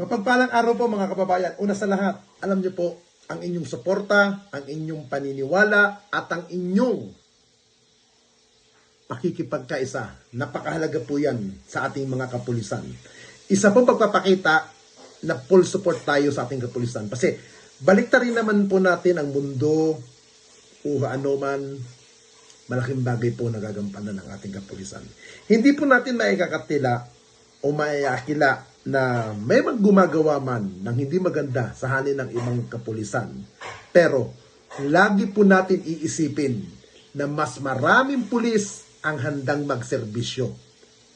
Mapagpalang araw po mga kababayan. Una sa lahat, alam niyo po, ang inyong suporta, ang inyong paniniwala, at ang inyong pakikipagkaisa. Napakahalaga po yan sa ating mga kapulisan. Isa pong pagpapakita na full support tayo sa ating kapulisan. Kasi baliktarin naman po natin ang mundo o ano man, malaking bagay po na gagampanan ng ating kapulisan. Hindi po natin maikakatila o maiakila na may gumagawa man ng hindi maganda sa halin ng ibang kapulisan. Pero lagi po natin iisipin na mas maraming pulis ang handang magserbisyo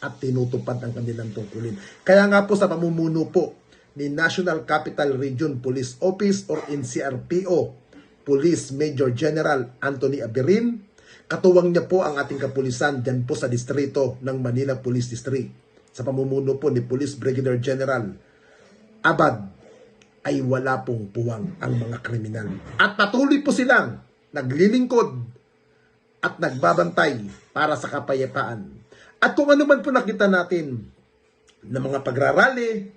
at tinutupad ang kanilang tungkulin. Kaya nga po sa pamumuno po ni National Capital Region Police Office or NCRPO, Police Major General Anthony Aberin, katuwang niya po ang ating kapulisan dyan po sa distrito ng Manila Police District. Sa pamumuno po ni Police Brigadier General Abad ay wala pong puwang ang mga kriminal. At patuloy po silang naglilingkod at nagbabantay para sa kapayapaan. At kung ano man po nakita natin na mga pagrarally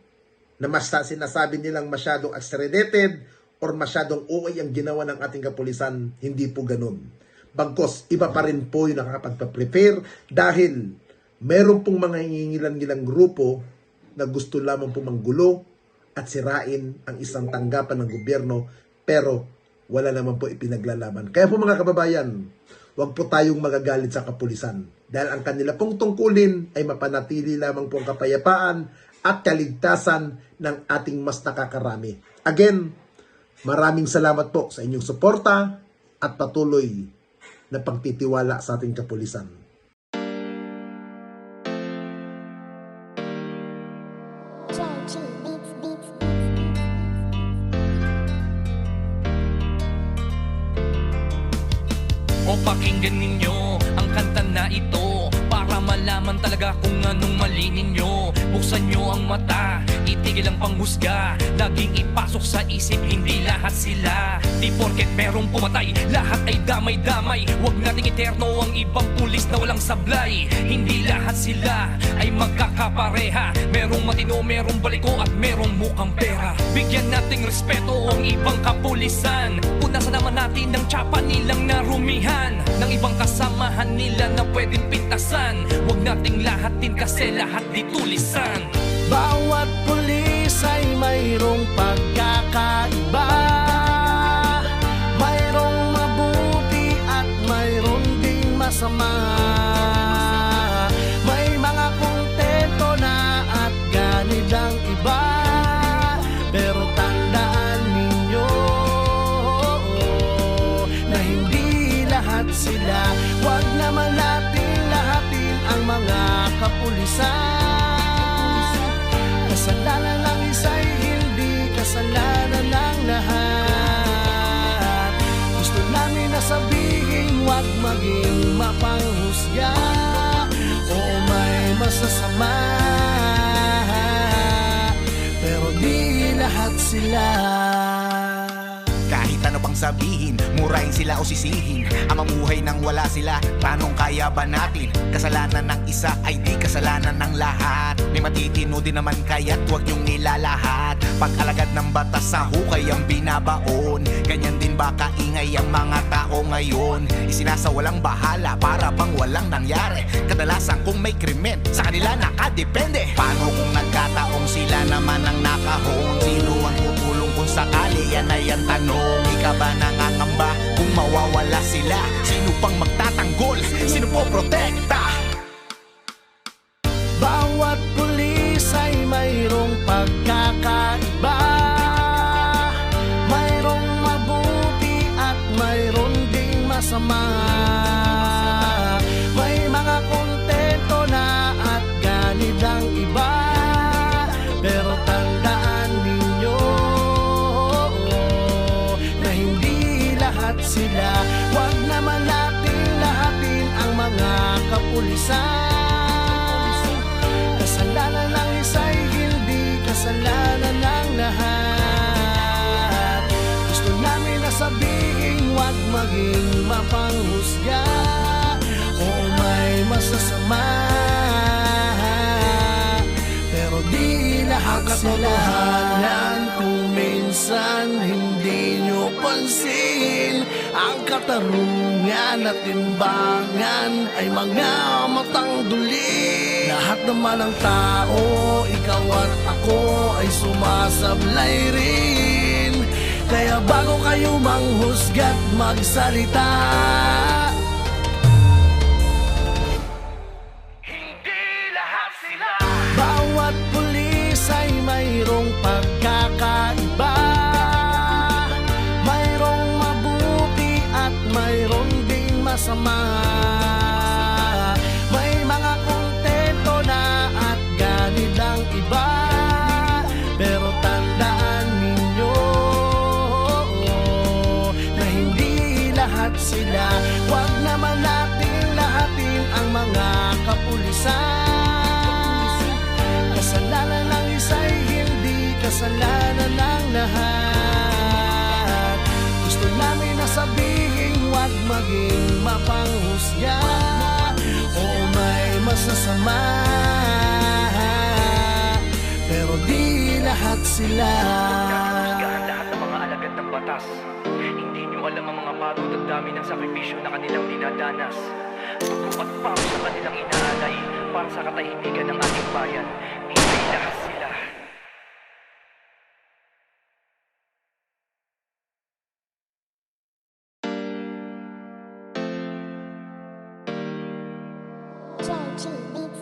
na mas sinasabi nilang masyadong accelerated or masyadong OA ang ginawa ng ating kapulisan, hindi po ganun. Bagkos, iba pa rin po yung nakakapagpa-prepare dahil meron pong mga hingilan-ngilang grupo na gusto lamang po manggulo at sirain ang isang tanggapan ng gobyerno pero wala naman po ipinaglalaban. Kaya po mga kababayan, huwag po tayong magagalit sa kapulisan dahil ang kanila pong tungkulin ay mapanatili lamang po ang kapayapaan at kaligtasan ng ating mas nakakarami. Again, maraming salamat po sa inyong suporta at patuloy na pagtitiwala sa ating kapulisan. O pakinggan ninyo ang kanta na ito para malaman talaga kung anong mali ninyo. Buksan nyo ang mata, itigil ang panghusga, laging ipasok sa isip, hindi lahat sila. Di porket merong pumatay, lahat ay damay-damay. Huwag nating eterno ang ibang pulis na walang sablay. Hindi lahat sila ay magkakapareha. Merong matino, merong baliko at merong mukhang pera. Bigyan nating respeto ang ibang kapulisan. Punasan naman natin ang tsapa nilang narumihan ng ibang kasamahan nila na pwedeng pintasan. Huwag nating lahatin kasi lahat di tulisan. Bawat pulis ay mayroong pagkakaiba, mayroong mabuti at mayroong ding masama. May mga kontento na at ganid ang iba, pero tandaan ninyo na hindi lahat sila. Huwag naman natin lahatin ang mga kapulisan. Kasalanan ng isa'y hindi kasalanan ng lahat. Gusto namin na sabihin, huwag maging mapanghusga o may masasama, pero di lahat sila. Kahit ano pang sabihin, murahin sila o sisihin, ang mamuhay nang wala sila, tanong kaya ba natin? Kasalanan ng isa ay di kasalanan ng lahat. May matitino din naman kaya't huwag niyong nilalahat. Pag-alagad ng batas sa hukay ang binabaon, ganyan din ba kaingay ang mga tao ngayon? Isinasawalang bahala para bang walang nangyari. Kadalasan kung may krimen, sa kanila nakadepende. Paano kung nagkataong sila naman ang nakahon? Sino ang tutulong kung sakali? Yan ay ang tanong. Ika ba nangangamba kung mawawala sila? Sino pang magtatanggol? Sino po protekta? Bawat pulis ay mayroong pagkakaiba, mayroong mabuti at mayroong ding masama. May mga kontento na at ganid ang iba, pero tandaan ninyo na hindi lahat sila. Huwag naman natin lahatin ang mga kapulisan. Kasalanan ng isa'y hindi kasalanan ng lahat. Gusto namin na sabihin, huwag maging mapanghusga o may masasama, pero di lahat ang katotohanan kung minsan hindi nyo pansin. Ang katarungan at timbangan ay mga matang duli. Lahat naman ng tao, ikaw at ako ay sumasablay rin. Kaya bago kayo manghusga't magsalita, Hindi lahat sila. bawat pulis ay mayroong pagkakaiba. Mayroong mabuti at mayroong ding masama. May mga kontento na at ganid ang iba. Pero tandaan ninyo na hindi lahat sila. Huwag naman natin lahatin ang mga kapulisan. Kasalanan ng isa'y hindi kasalanan ng lahat. Gusto namin na sabihin huwag maging mapanghusga. Oo, may masasama, pero di lahat sila. Husgahan lahat ng mga alagad ng batas. Hindi nyo alam ang mga pagod at dami ng sakripisyo na kanilang dinadanas. Dugo at pawis na kanilang inaalay para sa katahimikan ng ating bayan. Hindi lahat sila. JG Beats.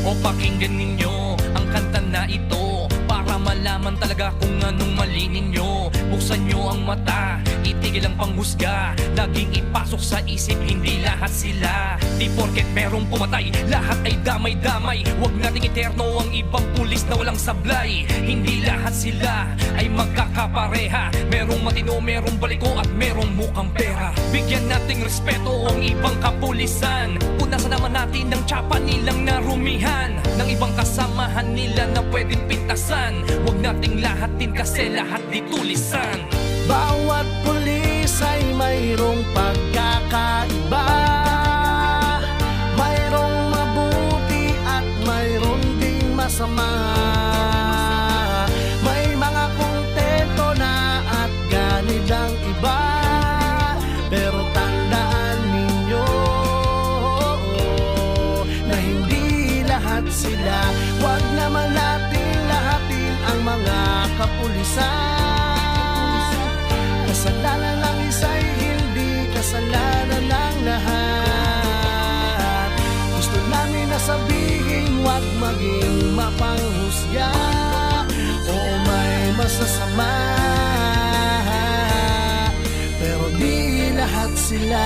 O pakinggan ninyo ang kanta na ito para malaman talaga kung anong mali ninyo. Buksan nyo ang mata, itigil ang panghusga. Laging ipasok sa isip, hindi lahat sila. Di porket merong pumatay, lahat ay damay-damay. Huwag nating eterno ang ibang pulis na walang sablay. Hindi lahat sila ay magkakapareha. Merong matino, merong baliko at merong mukhang pera. Bigyan nating respeto ang ibang kapulisan. Punasan naman natin ng tsapa nilang narumihan, ng ibang kasamahan nila na pwedeng pintasan. Huwag nating lahatin kasi lahat di tulisan. Bawat pulis ay mayroong pagkakaiba. Mayroong mabuti at mayroong ding masama. May mga kontento na at ganid ang iba. Pero tandaan ninyo na hindi lahat sila. Huwag naman natin lahatin ang mga kapulisan. Kasalanan ng isa'y hindi kasalanan ng lahat. Gusto namin na sabihin huwag maging mapanghusga. Oo, may masasama, pero di lahat sila.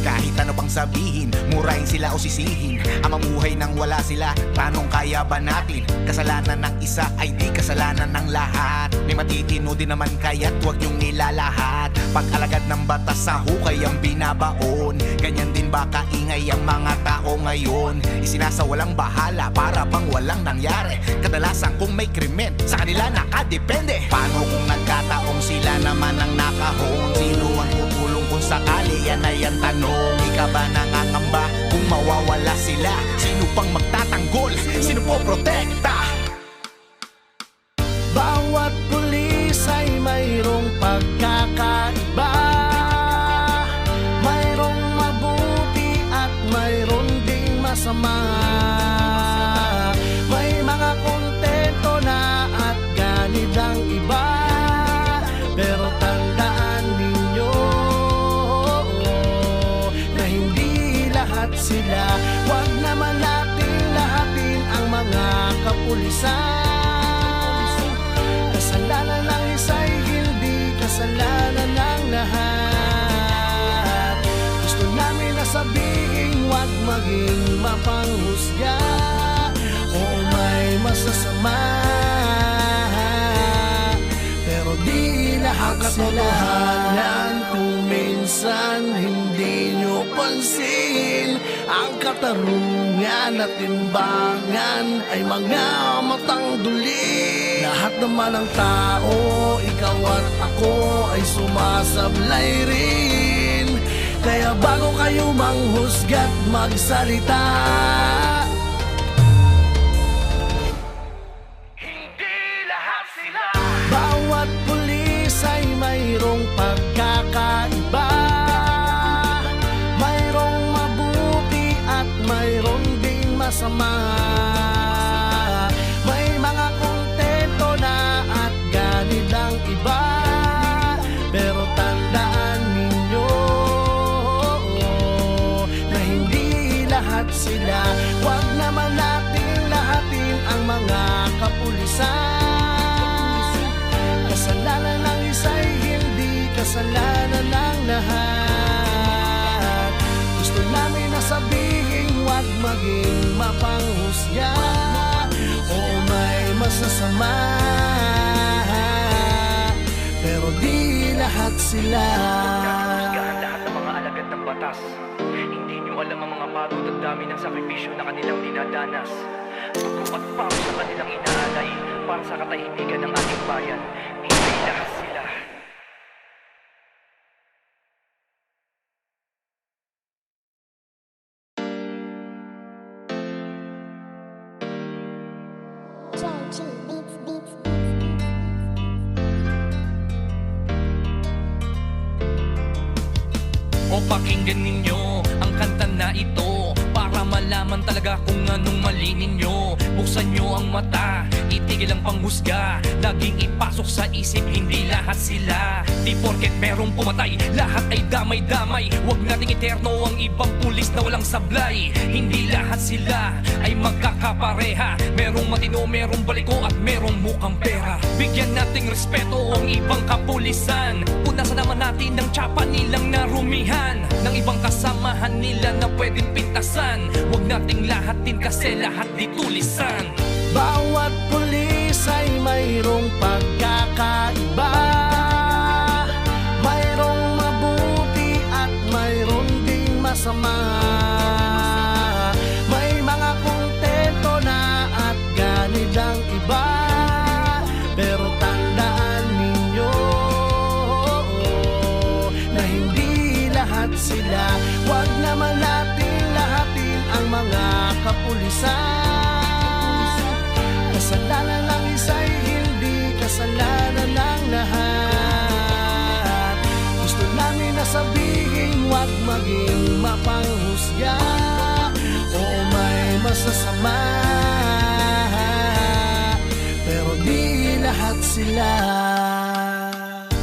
Kahit ano pang sabihin, murahin sila o sisihin. Ang mamuhay nang wala sila, tanong kaya ba natin? Kasalanan ng isa ay di kasalanan ng lahat. May matitino din naman kaya't huwag niyong nilalahat. Pag-alagad ng batas sa hukay ang binabaon. Ganyan din ba kaingay ang mga tao ngayon? Isinasawalang bahala para bang walang nangyari. Kadalasan kung may krimen, sa kanila nakadepende. Paano kung nagkataong sila naman ang nakahon? Sino ang tutulong kung sakali? Yan ay ang tanong. Ika ba nangangamba kung mawawala sila? Sino pang magtatanggol? Sino po protekta? Bawat pulis ay mayroong pagkakaiba. Mayroong mabuti at mayroong ding masama. May mga kontento na at ganid ang iba. Pero tandaan ninyo na hindi lahat sila. Huwag naman natin lahatin ang mga kapulisan. Kasalanan ng isa'y hindi kasalanan ng lahat. Gusto namin na sabihin huwag maging mapanghusga. Oo, may masasama, pero di lahat katotohanan kung minsan hindi nyo pansin. Ang katarungan at timbangan ay mga matang duli. Lahat naman ng tao, ikaw at ako ay sumasablay rin. Kaya bago kayo manghusga't magsalita, Hindi lahat sila. bawat pulis ay mayroong pagkakaiba. Mayroong mabuti at mayroong ding masama. May mga kontento na at ganid ang iba. Pero tandaan ninyo na hindi lahat sila. Huwag naman nating lahatin ang mga kapulisan. Kasalanan ng isa'y hindi kasalanan ng lahat. Gusto namin na sabihin huwag maging mapanghusga. Oo, may masasama, pero di lahat sila. Husgahan lahat ng mga alagad ng batas. Hindi nyo alam ang mga pagod at dami ng sakripisyo na kanilang dinadanas. Dugo at pawis na kanilang inaalay para sa katahimikan ng ating bayan. Hindi lahat sila. JG Beats, Beats, Beats. O pakinggan ninyo ang kanta na ito para malaman talaga kung anong mali ninyo. Buksan nyo ang mata, itigil ang panghusga. Laging ipasok sa isip, hindi lahat sila. Di porket merong pumatay, lahat ay damay-damay. Huwag nating eterno ang ibang pulis na walang sablay. Hindi lahat sila ay magkakapareha. Merong matino, merong baliko at merong mukhang pera. Bigyan nating respeto ang ibang kapulisan. Punasan naman natin ng tsapa nilang narumihan, ng ibang kasamahan nila na pwedeng pintasan. Huwag nating lahatin kasi lahat di tulisan. Bawat pulis ay mayroong pagkakaiba. Mayroong mabuti at mayroong ding masama. May mga kontento na at ganid ang iba. Pero tandaan ninyo na hindi lahat sila. Huwag naman natin lahatin ang mga kapulisan. Kasalanan ng isa'y hindi kasalanan ng lahat. Gusto namin na sabihin huwag maging mapanghusga. Oo, may masasama, pero di lahat sila.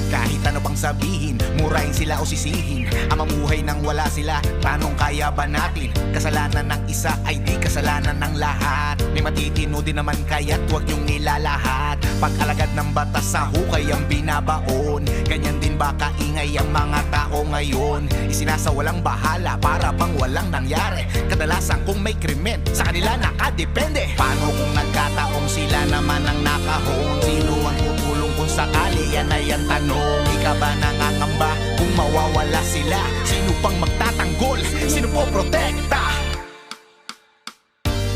Kahit ano pang sabihin, murahin sila o sisihin. Ang mamuhay nang wala sila, tanong kaya ba natin? Kasalanan ng isa ay di kasalanan ng lahat. May matitino din naman kaya't huwag niyong nilalahat. Pag-alagad ng batas sa hukay ang binabaon. Ganyan din ba kaingay ang mga tao ngayon? Isinasawalang bahala para bang walang nangyari. Kadalasan kung may krimen, sa kanila nakadepende. Paano kung nagkataong sila naman ang nakahon? Sino ang tutulong kung sakali? Yan ay ang tanong. Ika ba nangangamba kung mawawala sila? Sino pang magtatanggol? Sino po protekta?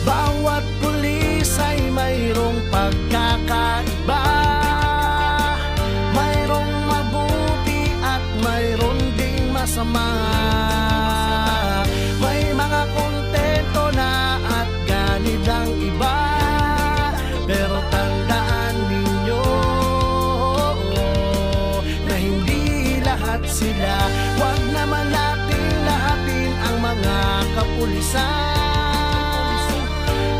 Bawat pulis ay mayroong pagkakaiba. Mayroong mabuti at mayroong ding masama. May mga kontento na at ganid ang iba. Pero tandaan ninyo na hindi lahat sila. Huwag naman nating lahatin ang mga kapulisan.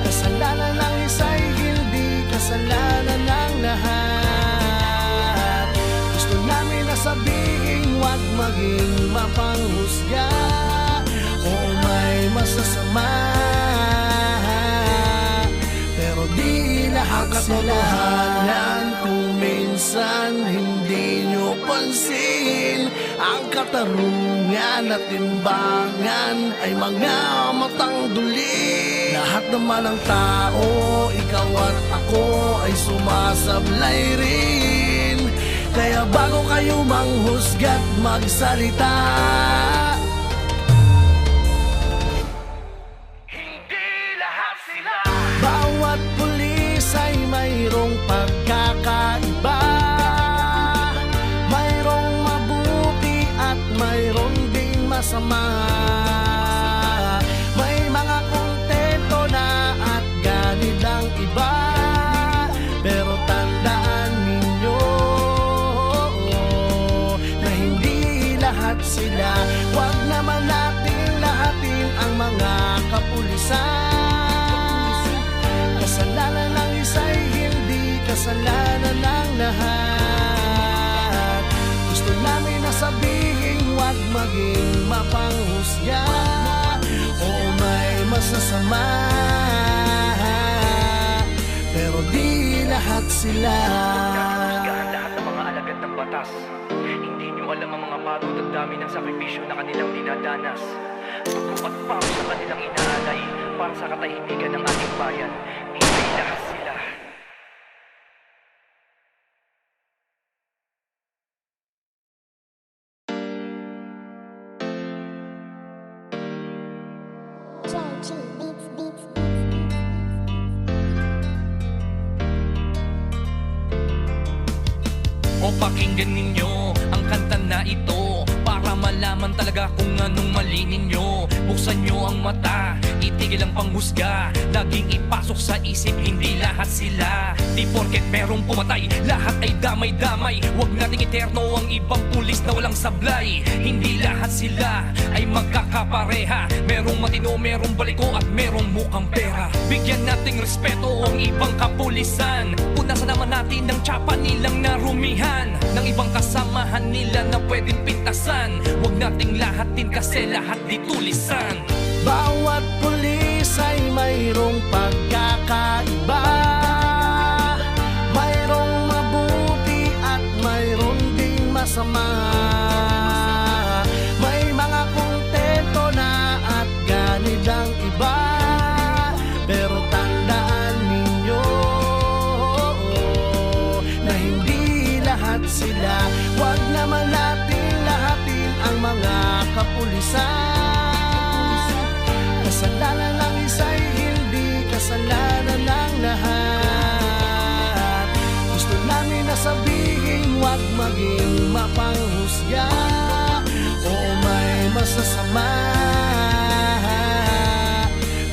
Kasalanan ng isa'y hindi kasalanan ng lahat. Gusto namin na sabihin huwag maging mapanghusga. Oo, may masasama, pero di lahat sila. Katotohanan kung minsan hindi nyo pansin, ang katarungan at timbangan ay mga matang duli. Lahat naman ng tao, ikaw at ako ay sumasablay rin. Kaya bago kayo manghusga't magsalita, Hindi lahat sila. bawat pulis ay mayroong pagkakaiba. Mayroong mabuti at mayroong ding masama. masasama, pero di lahat sila. Husgahan lahat ng mga alagad ng batas. Hindi nyo alam ang mga pagod at dami ng sakripisyo na kanilang dinadanas. Dugo at pawis sa kanilang inaalay para sa katahimikan ng ating bayan. Hindi lahat sila. JG Beats, Beats, Beats. O pakinggan ninyo ang kanta na ito para malaman talaga kung anong mali ninyo. Buksan nyo ang mata, itigil ang panghusga. Laging ipasok sa isip, hindi lahat sila. Di porket merong pumatay, lahat ay damay-damay. Huwag nating eterno ang ibang pulis na walang sablay. Hindi lahat sila ay magkakapareha. Merong matino, merong baliko at merong mukhang pera. Bigyan nating respeto ang ibang kapulisan. Punasan naman natin ng tsapa nilang narumihan, ng ibang kasamahan nila na pwedeng pintasan. Huwag nating lahatin kasi lahat di tulisan. Bawat pulis ay mayroong pagkakaiba. Mayroong mabuti at mayroong ding masama. May mga kontento na at ganid ang iba, pero tandaan ninyo na hindi lahat sila. Huwag naman natin lahatin ang mga kapulisan. Kasalanan ng isa'y hindi kasalanan ng lahat. Gusto namin na sabihin, huwag maging mapanghusga. Oo, may masasama,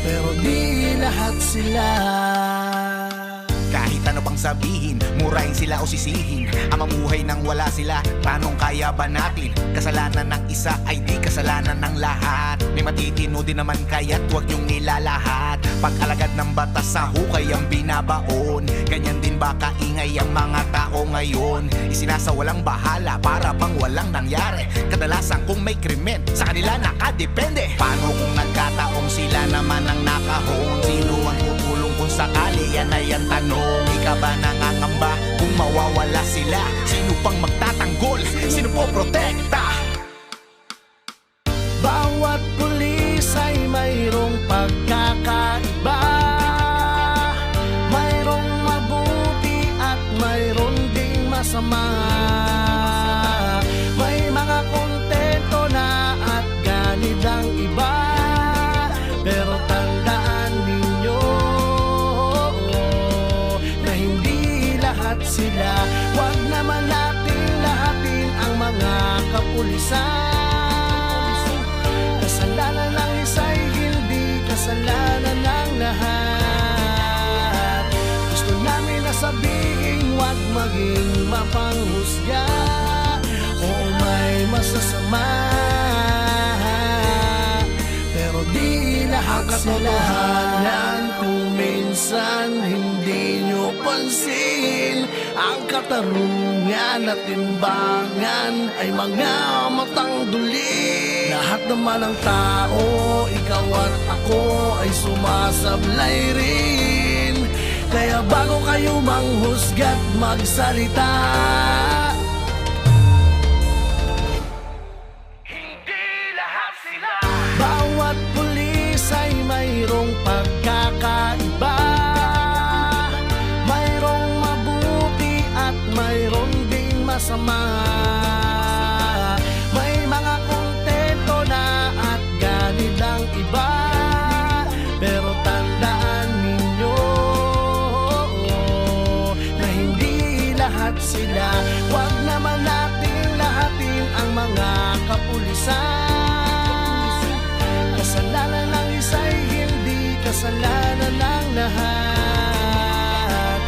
pero di lahat sila. Kahit ano pang sabihin, murahin sila o sisihin, ang mamuhay nang wala sila, paanong kaya ba natin? Kasalanan ng isa ay di kasalanan ng lahat. May matitino din naman kaya't huwag niyong nilalahat. Pag-alagad ng batas sa hukay ang binabaon, ganyan din ba kaingay ang mga tao ngayon? Isinasawalang bahala para bang walang nangyari. Kadalasan kung may krimen, sa kanila nakadepende. Paano kung nagkataong sila naman ang nakahon? Sino ang tutulong kung sakali? Yan ay ang tanong. Ika ba nangangamba kung mawawala sila? Sino pang magtatanggol? Sino po protekta? Bawat pulis ay mayroong pagkakaiba. Mayroong mabuti at mayroong ding masama. May mga kontento na at ganid ang iba, pero tandaan ninyo na hindi lahat sila. Huwag naman natin lahatin ang mga kapulisan. Kasalanan ng isa'y hindi kasalanan ng lahat. Gusto namin na sabihin, huwag maging mapanghusga. Oo, may masasama, pero di lahat sila. Ang katotohanan kung minsan hindi nyo pansin, ang katarungan at timbangan ay mga matang duli. Lahat naman ng tao, ikaw at ako ay sumasablay rin. Kaya bago kayo manghusga't magsalita, Hindi lahat sila. bawat pulis ay mayroong pagkakaiba. Mayroong mabuti at mayroong ding masama. May mga kontento na at ganid ang iba, pero tandaan ninyo na hindi lahat sila. Huwag naman natin lahatin ang mga kapulisan. Kasalanan ng isa'y hindi kasalanan ng lahat.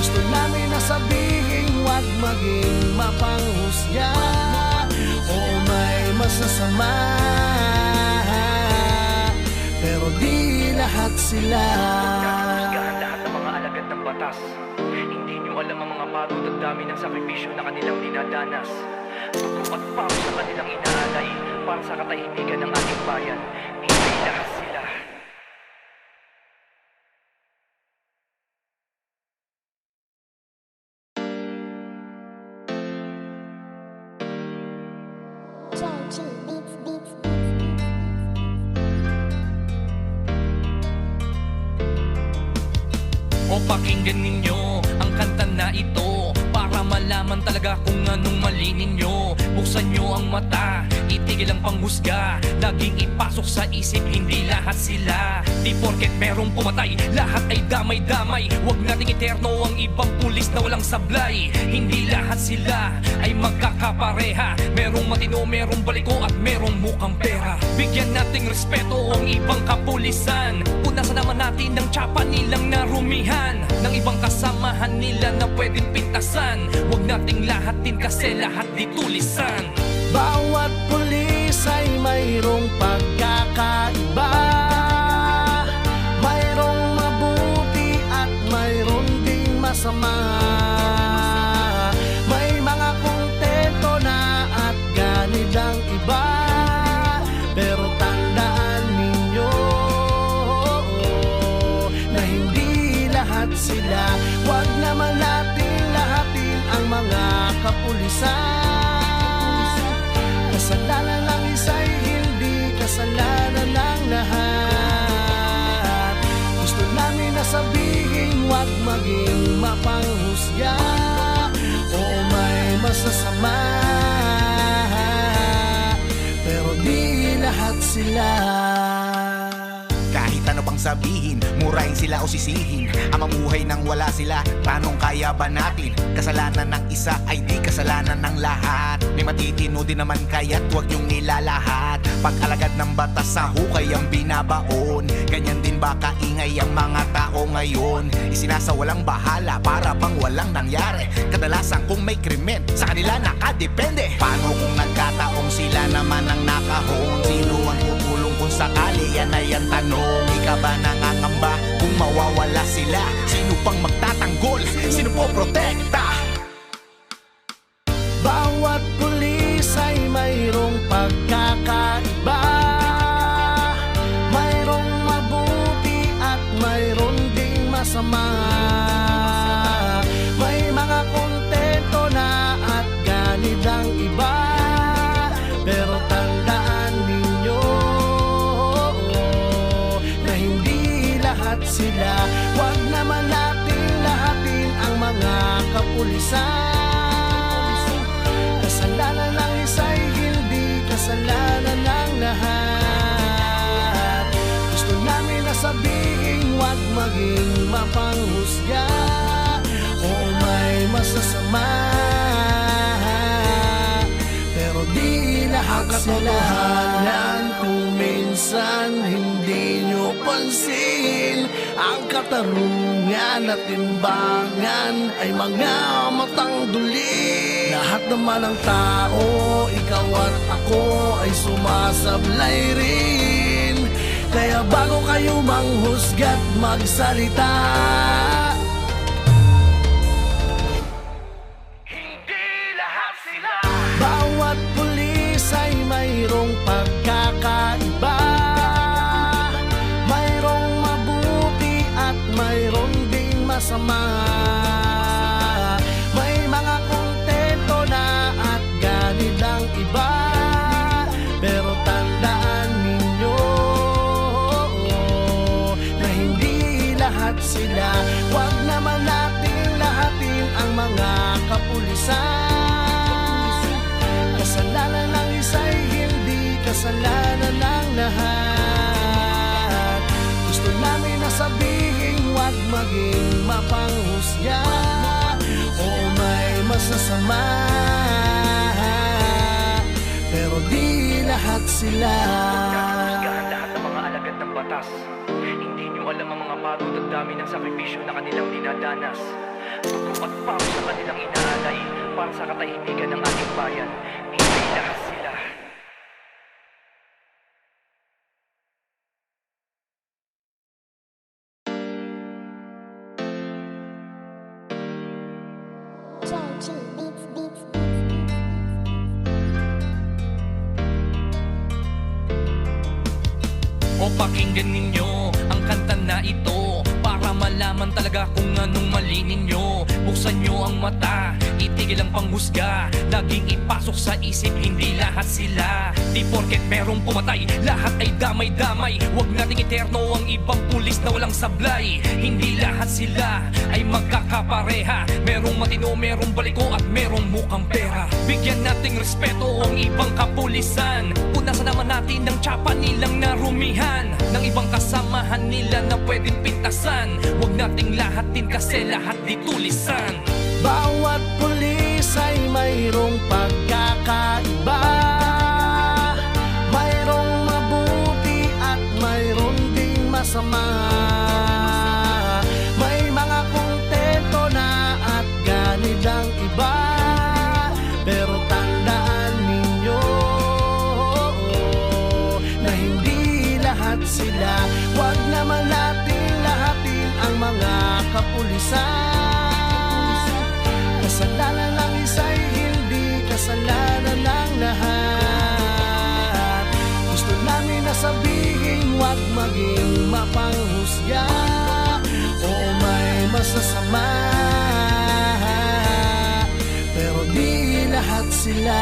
Gusto namin na sabihin, huwag maging mapanghusga. Oo, may masasama, pero di lahat sila. Husgahan lahat ng mga alagad ng batas. Hindi nyo alam ang mga pagod at dami ng sakripisyo na kanilang dinadanas. Dugo at pawis sa kanilang inaalay para sa katahimikan ng ating bayan. Hindi lahat sila. Georgie Beats, Beats, Beats. O pakinggan ninyo ang kanta na ito para malaman talaga kung anong mali ninyo. Buksan nyo ang mata, itigil ang panghusga. Laging ipasok sa isip, hindi lahat sila. Di porket merong pumatay, lahat ay damay-damay. Huwag nating eterno ang ibang pulis na walang sablay. Hindi lahat sila ay magkakapareha. Merong matino, merong baliko at merong mukhang pera. Bigyan nating respeto ang ibang kapulisan. Punasan naman natin ang tsapa nilang narumihan ng ibang kasamahan nila na pwedeng pintasan. Huwag nating lahatin kasi lahat di tulisan. Bawat pulis ay mayroong pagkakaiba. Mayroong mabuti at mayroong ding masama. May mga kontento na at ganid ang iba. Pero tandaan ninyo na hindi lahat sila. Huwag naman natin lahatin ang mga kapulisan. Kasalanan ng isa'y hindi kasalanan ng lahat. Gusto namin na sabihin, huwag maging mapanghusga. Oo, may masasama, pero di lahat sila. Kahit ano pang sabihin, murahin sila o sisihin. Ang mamuhay nang wala sila, tanong kaya ba natin? Kasalanan ng isa ay di kasalanan ng lahat. May matitino din naman kaya't huwag niyong nilalahat. Pag alagad ng batas sa hukay ang binabaon, ganyan din ba kaingay ang mga tao ngayon? Isinasawalang bahala para bang walang nangyari. Kadalasan kung may krimen, sa kanila nakadepende. Paano kung nagkataong sila naman ang nakahon? Sino ang tutulong kung sakali? Yan ay ang tanong. Ika ba nangangamba kung mawawala sila? Sino pang magtatanggol? Sino po protekta? Bawat pulis ay mayroong pagkakaiba. Mayroong mabuti at mayroong ding masama. May mga kontento na at ganid ang iba. Pero tandaan ninyo na hindi lahat sila. Huwag naman natin lahatin ang mga kapulisan. Kasalanan ng isa'y hindi kasalanan ng lahat. Gusto namin na sabihin, huwag maging mapanghusga. Oo, may masasama, pero di lahat sila. Kung minsan hindi nyo pansin, ang katarungan at timbangan ay mga matang duli. Lahat naman ng tao, ikaw at ako ay sumasablay rin. Kaya bago kayo manghusga't magsalita, Hindi lahat sila. bawat pulis ay mayroong pagkakaiba. Mayroong mabuti at mayroong ding masama. May mga kontento na at ganid ang iba. Pero tandaan ninyo na hindi lahat sila. Huwag naman natin lahatin ang mga kapulisan. Kasalanan ng isa'y hindi kasalanan ng lahat. Gusto namin na sabihin, huwag maging mapanghusga. Oo, may masasama, pero di lahat sila. Husgahan lahat ng mga alagad ng batas. Hindi nyo alam ang mga pagod at dami ng sakripisyo na kanilang dinadanas. Dugo at pawis sa kanilang inaalay para sa katahimikan ng ating bayan. Hindi lahat sila. Georgie Beats, Beats, Beats. O pakinggan ninyo ang kanta na ito para malaman talaga kung anong mali ninyo. Buksan nyo ang mata, itigil ang panghusga. Laging ipasok sa isip, hindi lahat sila. Di porket merong pumatay, lahat ay damay-damay. Huwag nating iterno ang ibang pulis na walang sablay. Hindi lahat sila ay magkakapareha. Merong matino, merong baliko at merong mukhang pera. Bigyan nating respeto ang ibang kapulisan. Punasan naman natin ng tsapa nilang narumihan, ng ibang kasamahan nila na pwedeng pintasan. Huwag nating lahatin kasi lahat di tulisan. Bawat pulis ay mayroong pagkakaiba. Mayroong mabuti at mayroong ding masama. May mga kontento na at ganid ang iba. Pero tandaan ninyo na hindi lahat sila. Huwag naman natin lahatin ang mga kapulisan. Kasalanan ng isa'y hindi kasalanan ng lahat. Gusto namin na sabihin, huwag maging mapanghusga. Oo, may masasama, pero di lahat sila.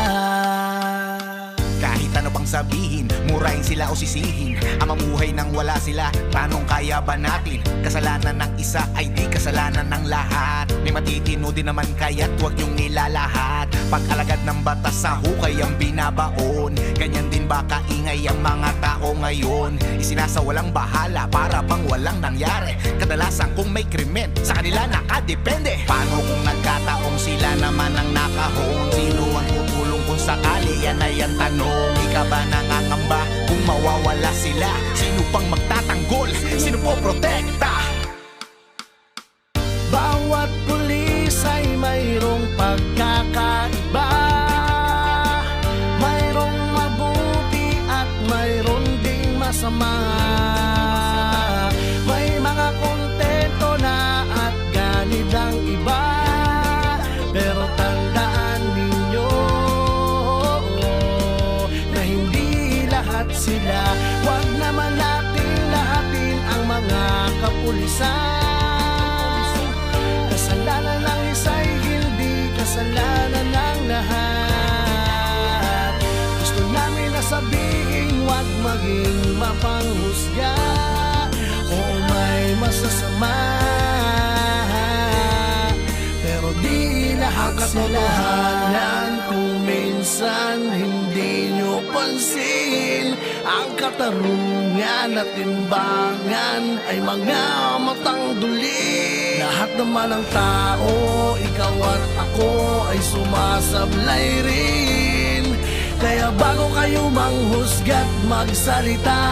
Kahit ano pang sabihin, murahin sila o sisihin, ang mamuhay nang wala sila, tanong kaya ba natin? Kasalanan ng isa ay di kasalanan ng lahat. May matitino din naman kaya't huwag niyong nilalahat. Pag alagad ng batas sa hukay ang binabaon, ganyan din ba kaingay ang mga tao ngayon? Isinasawalang bahala para bang walang nangyari. Kadalasan kung may krimen, sa kanila nakadepende. Paano kung nagkataong sila naman ang nakahon? Sino ang tutulong kung sakali? Yan ay ang tanong. Ika ba nangangamba kung mawawala sila? Sino pang magtatanggol? Sino po protekta? Bawat pulis ay mayroong pagkakaiba. Mayroong mabuti at mayroong ding masama. May mga kontento na at ganid ang iba. Pero tandaan ninyo na hindi lahat sila. Huwag naman natin lahatin ang mga kapulisan. Kasalanan ng isa'y hindi kasalanan ng lahat. Gusto namin na sabihin, huwag maging mapanghusga. Oo, may masasama, pero di lahat sila. Kung minsan hindi nyo pansin, ang katarungan at timbangan ay mga matang duli. Lahat naman ng tao, ikaw at ako ay sumasablay rin. Kaya bago kayo manghusga't magsalita,